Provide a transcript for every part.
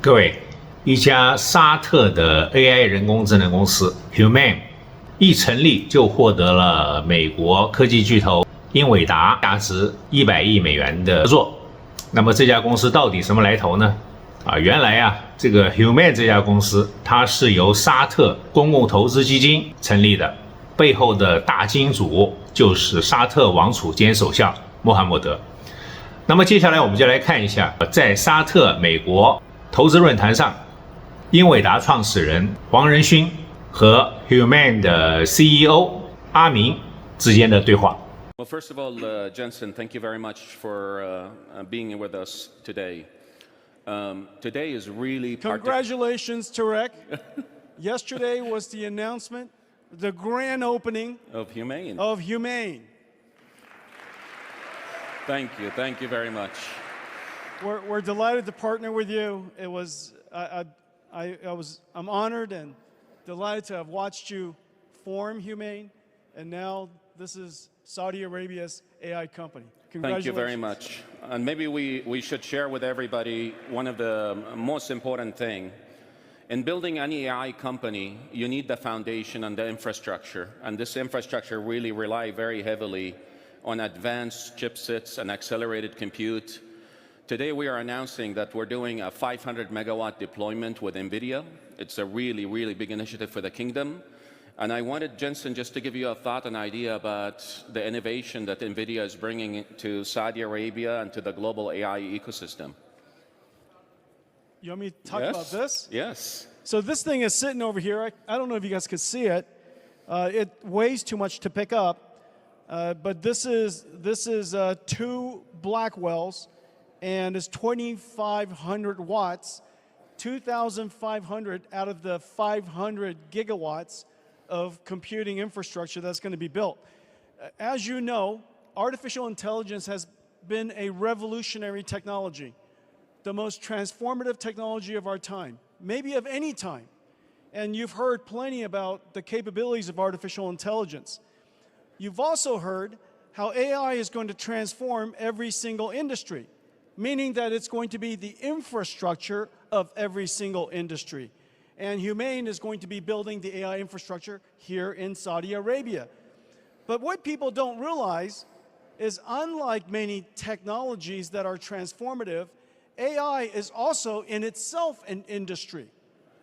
各位，一家沙特的 AI 人工智能公司 Humane 一成立就获得了美国科技巨头英伟达价值100亿美元的合作。那么这家公司到底什么来头呢？原来这个 Humane 这家公司它是由沙特公共投资基金成立的，背后的大金主就是沙特王储兼首相穆罕默德。那么接下来我们就来看一下，在沙特美国投资论坛上，英伟达创始人黄仁勋和 Humane 的 CEO 阿明之间的对话。Well, first of all, Jensen, thank you very much for being with us today. Today is really Congratulations, Tarek. Yesterday was the announcement, the grand opening of Humane. Thank you very much. We're delighted to partner with you. It was I'm honored and delighted to have watched you form Humane, and now this is Saudi Arabia's AI company. Thank you very much. And maybe we should share with everybody one of the most important things. In building any AI company, you need the foundation and the infrastructure. And this infrastructure really relies very heavily on advanced chipsets and accelerated compute. Today we are announcing that we're doing a 500 megawatt deployment with NVIDIA. It's a really, really big initiative for the kingdom. And I wanted, Jensen, just to give you a thought and idea about the innovation that NVIDIA is bringing to Saudi Arabia and to the global AI ecosystem. You want me to talk about this? Yes. So this thing is sitting over here. I don't know if you guys could see it. It weighs too much to pick up. But this is 2 Blackwells, and it's 2,500 watts, 2,500 out of the 500 gigawatts of computing infrastructure that's going to be built. As you know, artificial intelligence has been a revolutionary technology, the most transformative technology of our time, maybe of any time. And you've heard plenty about the capabilities of artificial intelligence. You've also heard how AI is going to transform every single industry, meaning that it's going to be the infrastructure of every single industry. And Humane is going to be building the AI infrastructure here in Saudi Arabia. But what people don't realize is, unlike many technologies that are transformative, AI is also in itself an industry.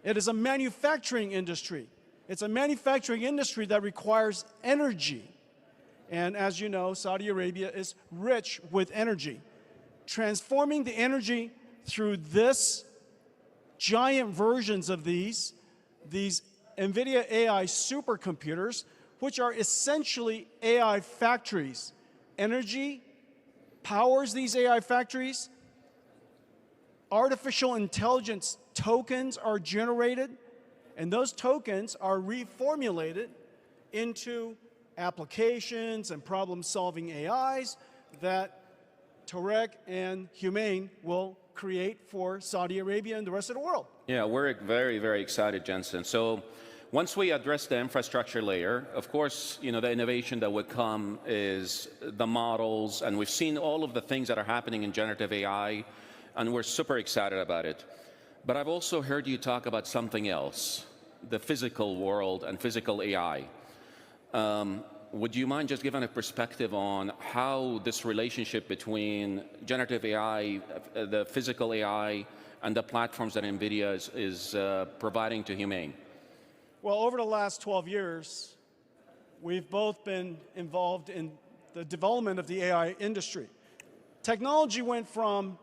It is a manufacturing industry. It's a manufacturing industry that requires energy. And as you know, Saudi Arabia is rich with energy. Transforming the energy through this giant versions of these NVIDIA AI supercomputers, which are essentially AI factories. Energy powers these AI factories. Artificial intelligence tokens are generated, and those tokens are reformulated into applications and problem-solving AIs that Tarek and Humane will create for Saudi Arabia and the rest of the world. Yeah, we're very, very excited, Jensen. So once we address the infrastructure layer, of course, the innovation that would come is the models, and we've seen all of the things that are happening in generative AI, and we're super excited about it. But I've also heard you talk about something else, the physical world and physical AI. Would you mind just giving a perspective on how this relationship between generative AI, the physical AI, and the platforms that NVIDIA is providing to Humane? Well, over the last 12 years, we've both been involved in the development of the AI industry. Technology went from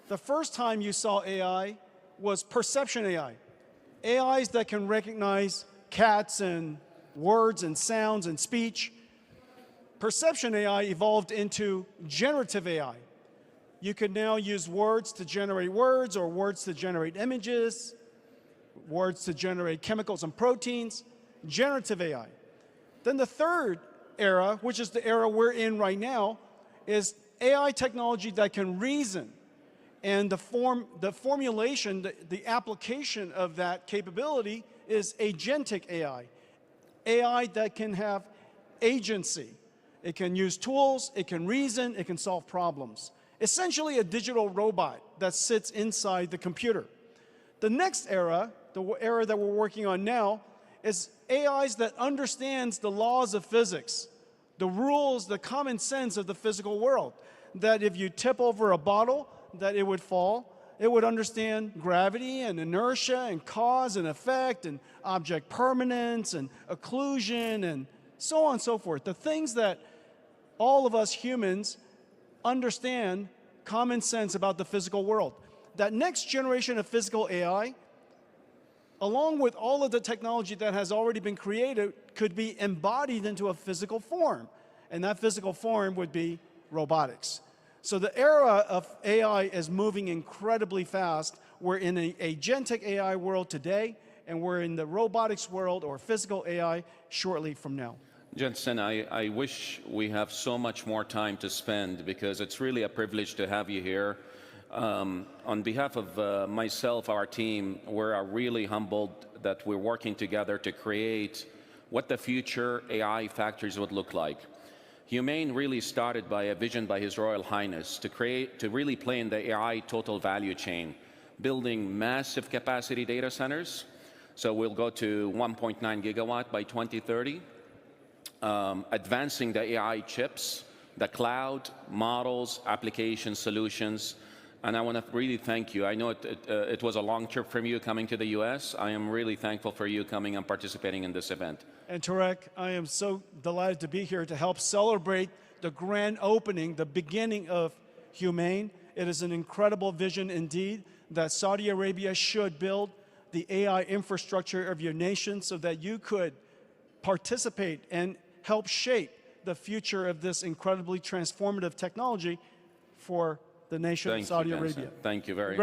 the first time you saw AI was perception AI. AIs that can recognize cats and words and sounds and speech. Perception AI evolved into generative AI. You can now use words to generate words, or words to generate images, words to generate chemicals and proteins, generative AI. Then the third era, which is the era we're in right now, is AI technology that can reason. And the formulation, the application of that capability is agentic AI. AI that can have agency. It can use tools, it can reason, it can solve problems. Essentially a digital robot that sits inside the computer. the next era, the era that we're working on now, is AIs that understands the laws of physics, the rules, the common sense of the physical world. That if you tip over a bottle, that it would fall. It would understand gravity and inertia and cause and effect and object permanence and occlusion and so on and so forth. The things that all of us humans understand common sense about the physical world. That next generation of physical AI, along with all of the technology that has already been created, could be embodied into a physical form. And that physical form would be robotics. So the era of AI is moving incredibly fast. We're in an agentic AI world today, and we're in the robotics world or physical AI shortly from now. Jensen, I wish we have so much more time to spend because it's really a privilege to have you here. On behalf of myself, our team, we're really humbled that we're working together to create what the future AI factories would look like. Humane really started by a vision by His Royal Highness to really play in the AI total value chain, building massive capacity data centers. So we'll go to 1.9 gigawatt by 2030. Advancing the AI chips, the cloud, models, application solutions. And I want to really thank you. I know it was a long trip from you coming to the US. I am really thankful for you coming and participating in this event. And Tarek, I am so delighted to be here to help celebrate the grand opening, the beginning of Humane. It is an incredible vision indeed that Saudi Arabia should build the AI infrastructure of your nation so that you could participate and help shape the future of this incredibly transformative technology for the nation of Saudi Arabia. Thank you very much.